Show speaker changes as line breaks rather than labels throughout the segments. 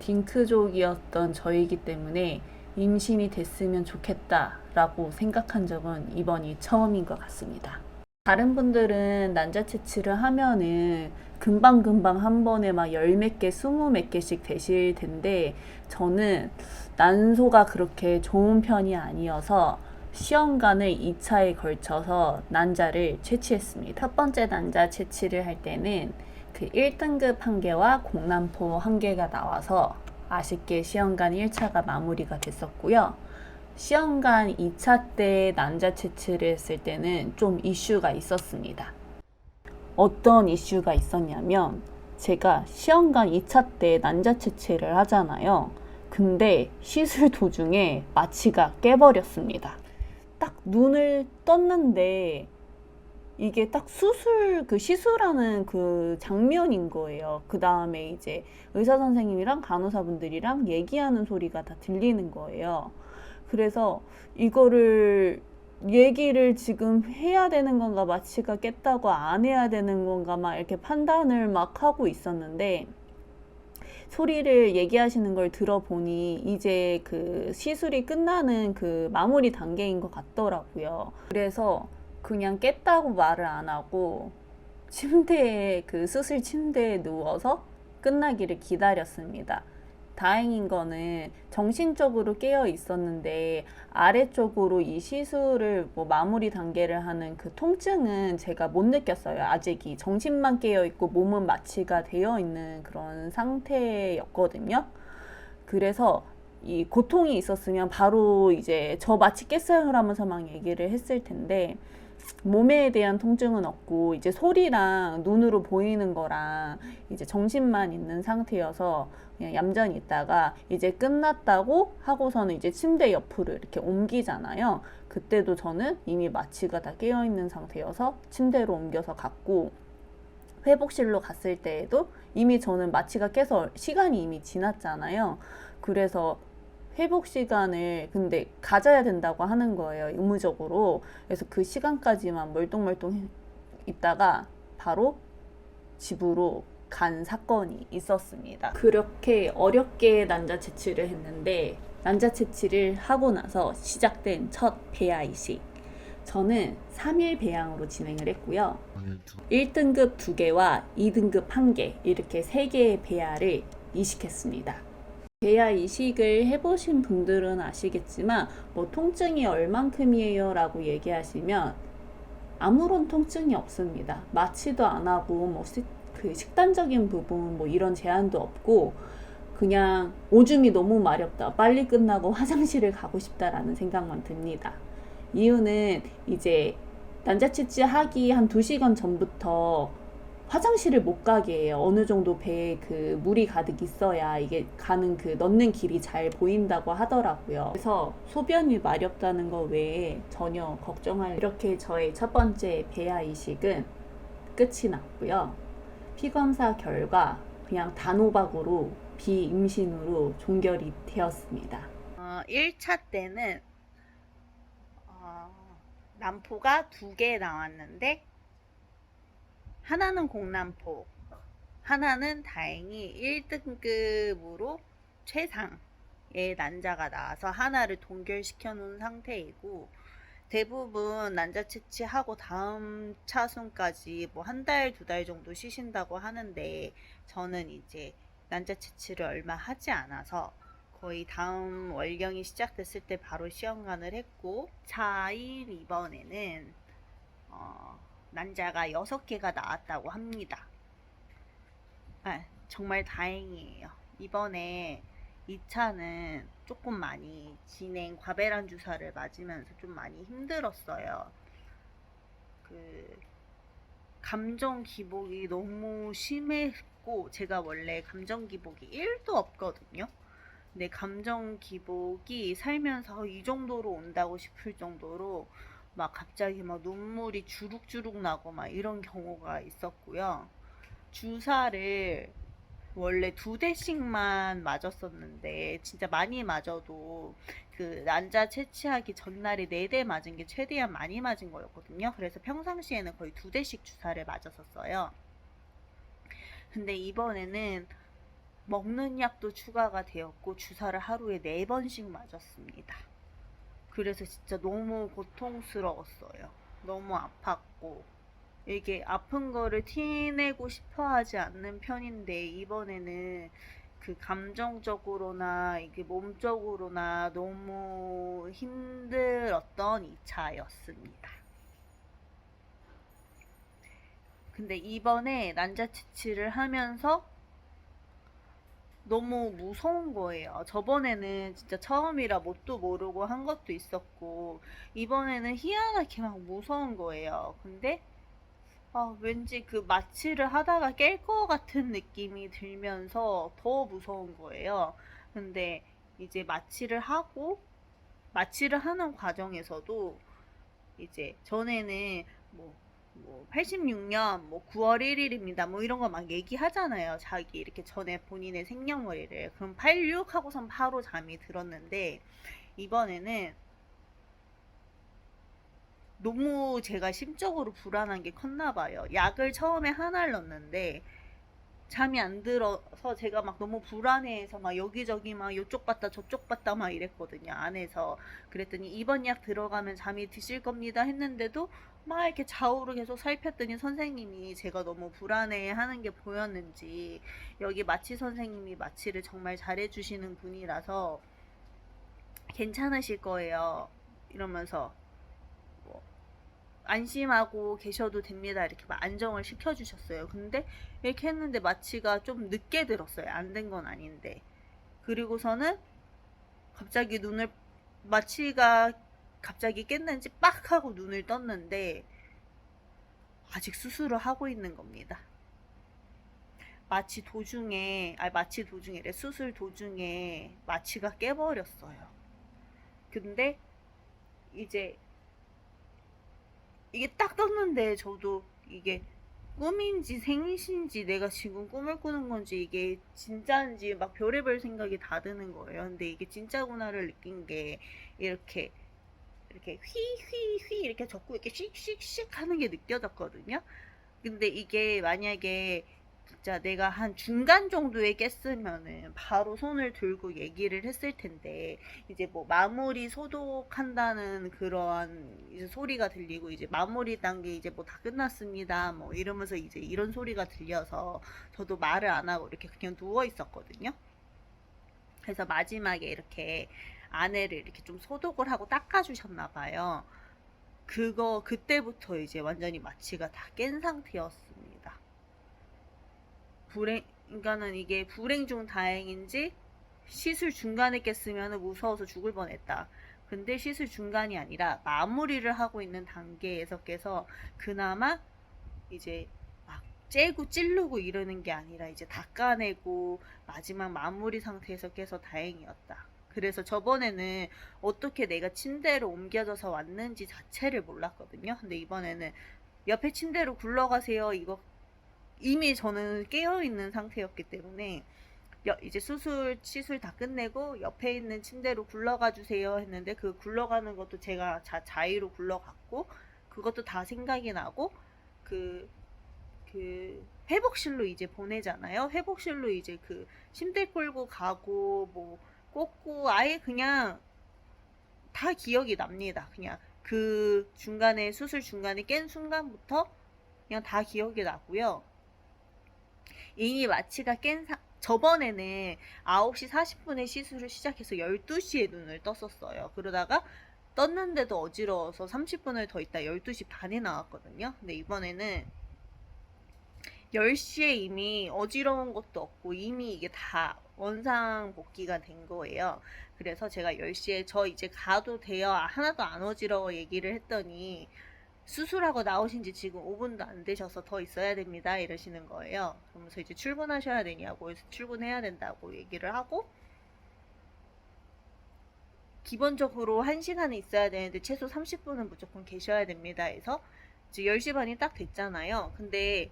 딩크족이었던 저이기 때문에 임신이 됐으면 좋겠다라고 생각한 적은 이번이 처음인 것 같습니다. 다른 분들은 난자 채취를 하면은 금방금방 한 번에 막 열 몇 개, 스무 몇 개씩 되실 텐데 저는 난소가 그렇게 좋은 편이 아니어서 시험관을 2차에 걸쳐서 난자를 채취했습니다. 첫 번째 난자 채취를 할 때는 그 1등급 한 개와 공남포 한 개가 나와서 아쉽게 시험관 1차가 마무리가 됐었고요. 시험관 2차 때 난자 채취를 했을 때는 좀 이슈가 있었습니다. 어떤 이슈가 있었냐면 제가 시험관 2차 때 난자 채취를 하잖아요. 근데 시술 도중에 마취가 깨버렸습니다. 딱 눈을 떴는데 이게 딱 시술하는 그 장면인 거예요. 그 다음에 이제 의사 선생님이랑 간호사분들이랑 얘기하는 소리가 다 들리는 거예요. 그래서 이거를 얘기를 지금 해야 되는 건가, 마취가 깼다고 안 해야 되는 건가, 막 이렇게 판단을 막 하고 있었는데, 소리를 얘기하시는 걸 들어보니 이제 그 시술이 끝나는 그 마무리 단계인 것 같더라고요. 그래서 그냥 깼다고 말을 안 하고 그 수술 침대에 누워서 끝나기를 기다렸습니다. 다행인 거는 정신적으로 깨어 있었는데 아래쪽으로 이 시술을 마무리 단계를 하는 그 통증은 제가 못 느꼈어요. 아직 이 정신만 깨어 있고 몸은 마취가 되어 있는 그런 상태였거든요. 그래서 이 고통이 있었으면 바로 이제 저 마취 깼어요 하면서 막 얘기를 했을 텐데 몸에 대한 통증은 없고 이제 소리랑 눈으로 보이는 거랑 이제 정신만 있는 상태여서 그냥 얌전히 있다가 이제 끝났다고 하고서는 이제 침대 옆으로 이렇게 옮기잖아요. 그때도 저는 이미 마취가 다 깨어 있는 상태여서 침대로 옮겨서 갔고, 회복실로 갔을 때에도 이미 저는 마취가 깨서 시간이 이미 지났잖아요. 그래서 회복 시간을 근데 가져야 된다고 하는 거예요, 의무적으로. 그래서 그 시간까지만 멀뚱멀뚱 있다가 바로 집으로 간 사건이 있었습니다. 그렇게 어렵게 난자 채취를 했는데, 난자 채취를 하고 나서 시작된 첫 배아 이식. 저는 3일 배양으로 진행을 했고요. 1등급 2개와 2등급 1개, 이렇게 3개의 배아를 이식했습니다. 배아 이식을 해보신 분들은 아시겠지만 통증이 얼만큼이에요 라고 얘기하시면 아무런 통증이 없습니다. 마취도 안 하고 그 식단적인 부분 이런 제한도 없고 그냥 오줌이 너무 마렵다, 빨리 끝나고 화장실을 가고 싶다라는 생각만 듭니다. 이유는 이제 난자 채취하기 한 2시간 전부터 화장실을 못 가게 해요. 어느 정도 배에 그 물이 가득 있어야 이게 가는 그 넣는 길이 잘 보인다고 하더라고요. 그래서 소변이 마렵다는 거 외에 전혀 걱정할, 이렇게 저의 첫 번째 배아 이식은 끝이 났고요. 피검사 결과 그냥 단호박으로 비임신으로 종결이 되었습니다. 1차 때는 남포가 2개 나왔는데 하나는 공남포, 하나는 다행히 1등급으로 최상의 난자가 나와서 하나를 동결시켜 놓은 상태이고, 대부분 난자 채취하고 다음 차순까지 한 달, 2달 정도 쉬신다고 하는데 저는 이제 난자 채취를 얼마 하지 않아서 거의 다음 월경이 시작됐을 때 바로 시험관을 했고, 4일 이번에는 난자가 6개가 나왔다고 합니다. 정말 다행이에요. 이번에 2차는 조금 많이 과배란 주사를 맞으면서 좀 많이 힘들었어요. 그 감정 기복이 너무 심했고, 제가 원래 감정 기복이 1도 없거든요. 근데 감정 기복이 살면서 이 정도로 온다고 싶을 정도로 갑자기 눈물이 주룩주룩 나고 이런 경우가 있었고요. 주사를 원래 2대씩만 맞았었는데 진짜 많이 맞아도 그 난자 채취하기 전날에 4대 맞은 게 최대한 많이 맞은 거였거든요. 그래서 평상시에는 거의 2대씩 주사를 맞았었어요. 근데 이번에는 먹는 약도 추가가 되었고 주사를 하루에 4번씩 맞았습니다. 그래서 진짜 너무 고통스러웠어요. 너무 아팠고 이게 아픈 거를 티내고 싶어 하지 않는 편인데 이번에는 그 감정적으로나 이게 몸적으로나 너무 힘들었던 2차였습니다. 근데 이번에 난자치치를 하면서 너무 무서운 거예요. 저번에는 진짜 처음이라 뭣도 모르고 한 것도 있었고, 이번에는 희한하게 막 무서운 거예요. 근데, 왠지 그 마취를 하다가 깰 것 같은 느낌이 들면서 더 무서운 거예요. 근데 이제 마취를 하는 과정에서도 이제 전에는 뭐 86년 뭐 9월 1일입니다. 뭐 이런 거 막 얘기하잖아요. 자기 이렇게 전에 본인의 생년월일을. 그럼 86 하고선 바로 잠이 들었는데 이번에는 너무 제가 심적으로 불안한 게 컸나 봐요. 약을 처음에 하나를 넣었는데 잠이 안 들어서 제가 막 너무 불안해해서 막 여기저기 막 요쪽 봤다 저쪽 봤다 막 이랬거든요. 안에서. 그랬더니 이번 약 들어가면 잠이 드실 겁니다 했는데도 막 이렇게 좌우로 계속 살폈더니 선생님이 제가 너무 불안해 하는 게 보였는지 여기 마취 선생님이 마취를 정말 잘해주시는 분이라서 괜찮으실 거예요. 이러면서 뭐 안심하고 계셔도 됩니다. 이렇게 막 안정을 시켜주셨어요. 근데 이렇게 했는데 마취가 좀 늦게 들었어요. 안 된 건 아닌데. 그리고서는 갑자기 마취가 갑자기 깼는지 빡 하고 눈을 떴는데 아직 수술을 하고 있는 겁니다. 마취 도중에래 수술 도중에 마취가 깨버렸어요. 근데 이제 이게 딱 떴는데 저도 이게 꿈인지 생신지 내가 지금 꿈을 꾸는 건지 이게 진짜인지 막 별의별 생각이 다 드는 거예요. 근데 이게 진짜구나를 느낀 게 이렇게 휘휘휘 이렇게 적고 이렇게 씩씩씩 하는 게 느껴졌거든요. 근데 이게 만약에 진짜 내가 한 중간 정도에 깼으면은 바로 손을 들고 얘기를 했을 텐데 이제 뭐 마무리 소독한다는 그런 이제 소리가 들리고 이제 마무리 단계 이제 뭐 다 끝났습니다 뭐 이러면서 이제 이런 소리가 들려서 저도 말을 안 하고 이렇게 그냥 누워 있었거든요. 그래서 마지막에 이렇게 안에를 이렇게 좀 소독을 하고 닦아주셨나 봐요. 그때부터 이제 완전히 마취가 다 깬 상태였습니다. 그러니까는 이게 불행 중 다행인지 시술 중간에 깼으면 무서워서 죽을 뻔했다. 근데 시술 중간이 아니라 마무리를 하고 있는 단계에서 깨서 그나마 이제 막 째고 찌르고 이러는 게 아니라 이제 닦아내고 마지막 마무리 상태에서 깨서 다행이었다. 그래서 저번에는 어떻게 내가 침대로 옮겨져서 왔는지 자체를 몰랐거든요. 근데 이번에는 옆에 침대로 굴러가세요. 이거 이미 저는 깨어있는 상태였기 때문에 이제 시술 다 끝내고 옆에 있는 침대로 굴러가 주세요 했는데 그 굴러가는 것도 제가 자의로 굴러갔고 그것도 다 생각이 나고 그 회복실로 이제 보내잖아요. 회복실로 이제 그 침대 끌고 가고 뭐 꽂고 아예 그냥 다 기억이 납니다. 그냥 그 중간에 수술 중간에 깬 순간부터 그냥 다 기억이 나고요. 이미 마취가 저번에는 9시 40분에 시술을 시작해서 12시에 눈을 떴었어요. 그러다가 떴는데도 어지러워서 30분을 더 있다 12시 반에 나왔거든요. 근데 이번에는 10시에 이미 어지러운 것도 없고 이미 이게 다 원상복귀가 된 거예요. 그래서 제가 10시에 저 이제 가도 돼요. 하나도 안 어지러워 얘기를 했더니 수술하고 나오신 지 지금 5분도 안 되셔서 더 있어야 됩니다. 이러시는 거예요. 그러면서 이제 출근하셔야 되냐고 해서 출근해야 된다고 얘기를 하고 기본적으로 1시간은 있어야 되는데 최소 30분은 무조건 계셔야 됩니다. 해서 이제 10시 반이 딱 됐잖아요. 근데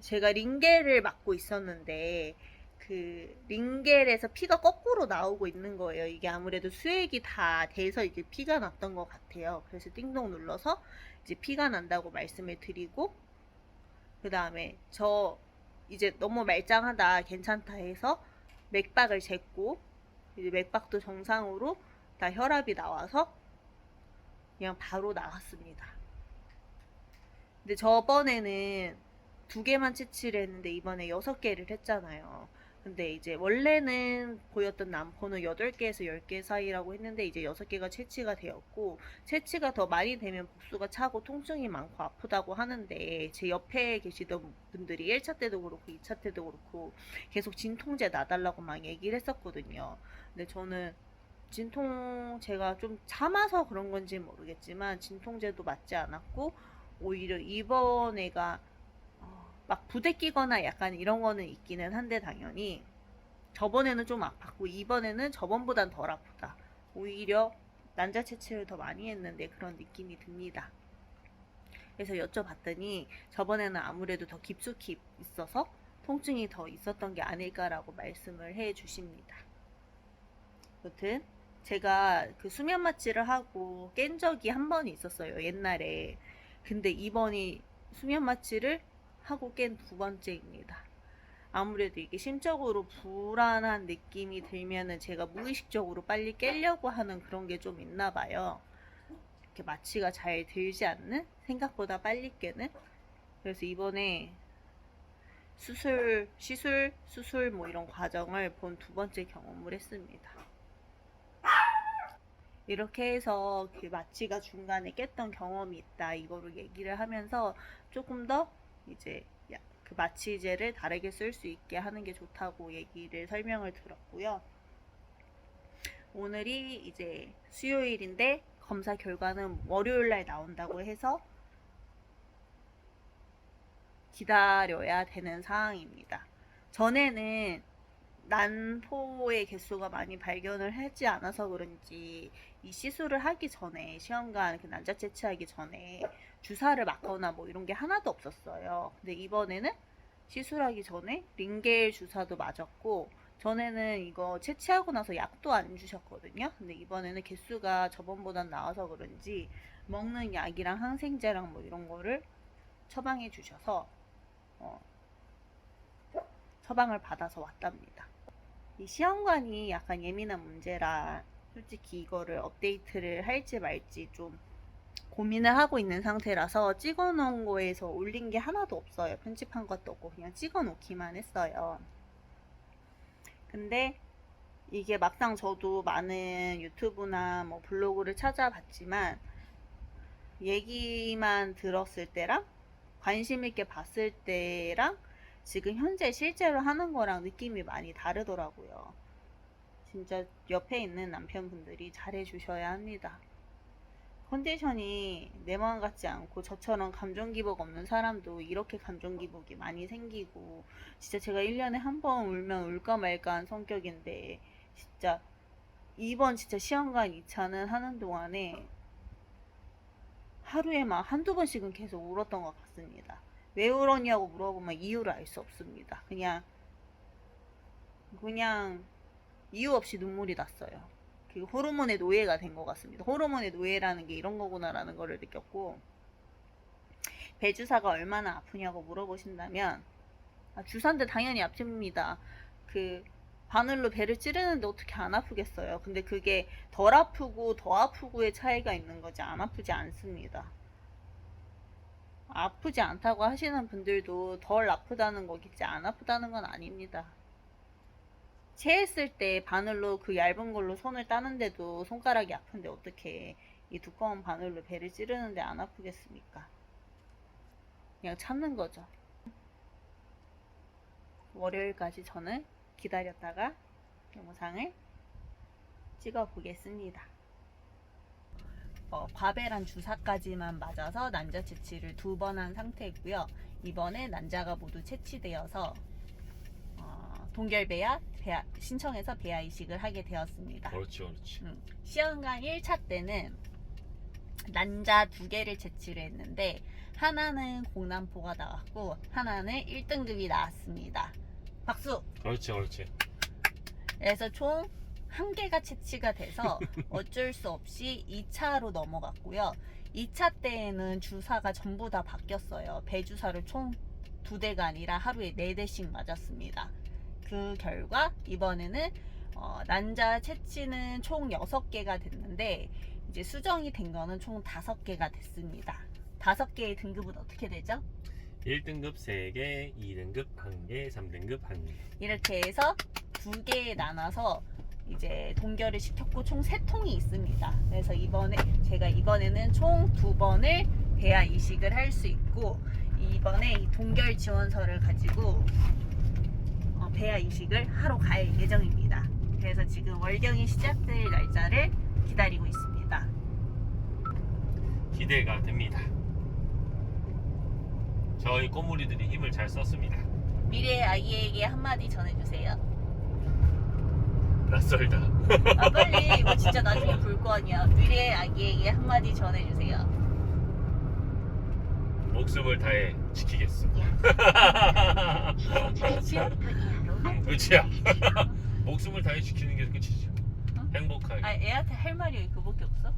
제가 링겔을 맞고 있었는데 링겔에서 피가 거꾸로 나오고 있는 거예요. 이게 아무래도 수액이 다 돼서 이게 피가 났던 것 같아요. 그래서 띵동 눌러서 이제 피가 난다고 말씀을 드리고 그 다음에
이제 너무 말짱하다, 괜찮다 해서 맥박을 쟀고, 이제 맥박도 정상으로 다 혈압이 나와서 그냥 바로 나갔습니다. 근데 저번에는 2개만 채취를 했는데 이번에 6개를 했잖아요. 근데 이제 원래는 보였던 남포는 8개에서 10개 사이라고 했는데 이제 6개가 채취가 되었고, 채취가 더 많이 되면 복수가 차고 통증이 많고 아프다고 하는데, 제 옆에 계시던 분들이 1차 때도 그렇고 2차 때도 그렇고 계속 진통제 놔달라고 막 얘기를 했었거든요. 근데 저는 제가 좀 참아서 그런 건지 모르겠지만 진통제도 맞지 않았고, 오히려 이번 애가 막 부대끼거나 약간 이런 거는 있기는 한데, 당연히 저번에는 좀 아팠고 이번에는 저번보단 덜 아프다, 오히려 난자 채취를 더 많이 했는데 그런 느낌이 듭니다. 그래서 여쭤봤더니 저번에는 아무래도 더 깊숙이 있어서 통증이 더 있었던 게 아닐까라고 말씀을 해 주십니다. 여튼 제가 그 수면 마취를 하고 깬 적이 한 번이 있었어요, 옛날에. 근데 이번이 수면 마취를 하고 깬 2번째입니다. 아무래도 이게 심적으로 불안한 느낌이 들면은 제가 무의식적으로 빨리 깨려고 하는 그런 게 좀 있나 봐요. 이렇게 마취가 잘 들지 않는, 생각보다 빨리 깨는. 그래서 이번에 수술 뭐 이런 과정을 본 2번째 경험을 했습니다. 이렇게 해서 그 마취가 중간에 깼던 경험이 있다, 이거를 얘기를 하면서 조금 더 이제 그 마취제를 다르게 쓸 수 있게 하는 게 좋다고 얘기를 설명을 들었고요. 오늘이 이제 수요일인데 검사 결과는 월요일날 나온다고 해서 기다려야 되는 상황입니다. 전에는 난포의 개수가 많이 발견을 하지 않아서 그런지 이 시술을 하기 전에, 시험관 그 난자 채취하기 전에 주사를 맞거나 뭐 이런 게 하나도 없었어요. 근데 이번에는 시술하기 전에 링겔 주사도 맞았고, 전에는 이거 채취하고 나서 약도 안 주셨거든요. 근데 이번에는 개수가 저번보단 나아서 그런지 먹는 약이랑 항생제랑 뭐 이런 거를 처방해 주셔서 처방을 받아서 왔답니다. 이 시험관이 약간 예민한 문제라 솔직히 이거를 업데이트를 할지 말지 좀 고민을 하고 있는 상태라서 찍어 놓은 거에서 올린 게 하나도 없어요. 편집한 것도 없고 그냥 찍어 놓기만 했어요. 근데 이게 막상 저도 많은 유튜브나 뭐 블로그를 찾아봤지만 얘기만 들었을 때랑 관심 있게 봤을 때랑 지금 현재 실제로 하는 거랑 느낌이 많이 다르더라고요. 진짜 옆에 있는 남편분들이 잘해주셔야 합니다. 컨디션이 내 마음 같지 않고 저처럼 감정기복 없는 사람도 이렇게 감정기복이 많이 생기고, 진짜 제가 1년에 한 번 울면 울까 말까 한 성격인데 진짜 이번 진짜 시험관 2차는 하는 동안에 하루에 막 한두 번씩은 계속 울었던 것 같습니다. 왜 울었냐고 물어보면 이유를 알 수 없습니다. 그냥 이유 없이 눈물이 났어요. 그 호르몬의 노예가 된 것 같습니다. 호르몬의 노예라는 게 이런 거구나라는 거를 느꼈고, 배주사가 얼마나 아프냐고 물어보신다면, 주사인데 당연히 아픕니다. 그 바늘로 배를 찌르는데 어떻게 안 아프겠어요. 근데 그게 덜 아프고 더 아프고의 차이가 있는 거지, 안 아프지 않습니다. 아프지 않다고 하시는 분들도 덜 아프다는 거겠지 안 아프다는 건 아닙니다. 체했을 때 바늘로 그 얇은 걸로 손을 따는데도 손가락이 아픈데 어떻게 이 두꺼운 바늘로 배를 찌르는데 안 아프겠습니까? 그냥 참는 거죠. 월요일까지 저는 기다렸다가 영상을 찍어 보겠습니다. 과배란 주사까지만 맞아서 난자 채취를 2번 한 상태고요. 이번에 난자가 모두 채취되어서 동결배아 신청해서 배아 이식을 하게 되었습니다.
그렇지.
시험관 1차 때는 난자 2개를 채취를 했는데 하나는 공난포가 나왔고 하나는 1등급이 나왔습니다. 박수!
그렇지.
그래서 총 1개가 채취가 돼서 어쩔 수 없이 2차로 넘어갔고요. 2차 때에는 주사가 전부 다 바뀌었어요. 배주사를 총 2대가 아니라 하루에 4대씩 맞았습니다. 그 결과 이번에는 난자 채취는 총 6개가 됐는데 이제 수정이 된 거는 총 5개가 됐습니다. 5개의 등급은 어떻게 되죠?
1등급 3개, 2등급 1개, 3등급 1개.
이렇게 해서 2개에 나눠서 이제 동결을 시켰고 총 3통이 있습니다. 그래서 제가 이번에는 총 2번을 배아 이식을 할 수 있고, 이번에 이 동결 지원서를 가지고 배아 이식을 하러 갈 예정입니다. 그래서 지금 월경이 시작될 날짜를 기다리고 있습니다.
기대가 됩니다. 저희 꼬물이들이 힘을 잘 썼습니다.
미래의 아이에게 한마디 전해주세요.
낯설다.
아, 빨리. 이거 진짜 나중에 볼 거 아니야. 미래의 아기에게 한마디 전해주세요.
목숨을 다해 지키겠어.
지금?
끝이야. 목숨을 다해 지키는 게 끝이죠.
어?
행복하게.
아, 애한테 할 말이 그거밖에 없어?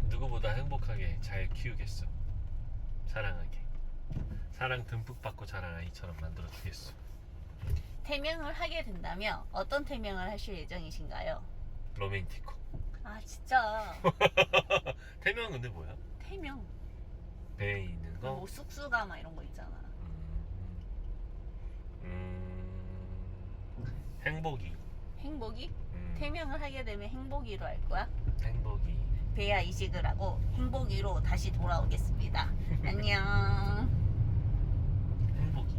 누구보다 행복하게 잘 키우겠어. 사랑하게. 사랑 듬뿍 받고 자란 아이처럼 만들어 주겠어.
태명을 하게 된다면 어떤 태명을 하실 예정이신가요?
로맨티코.
아, 진짜.
태명 근데 뭐야?
태명.
배에 있는 거?
뭐 쑥쑥아 막 이런 거 있잖아.
행복이.
행복이? 태명을 하게 되면 행복이로 할 거야?
행복이.
배아 이식을 하고 행복이로 다시 돌아오겠습니다. 안녕.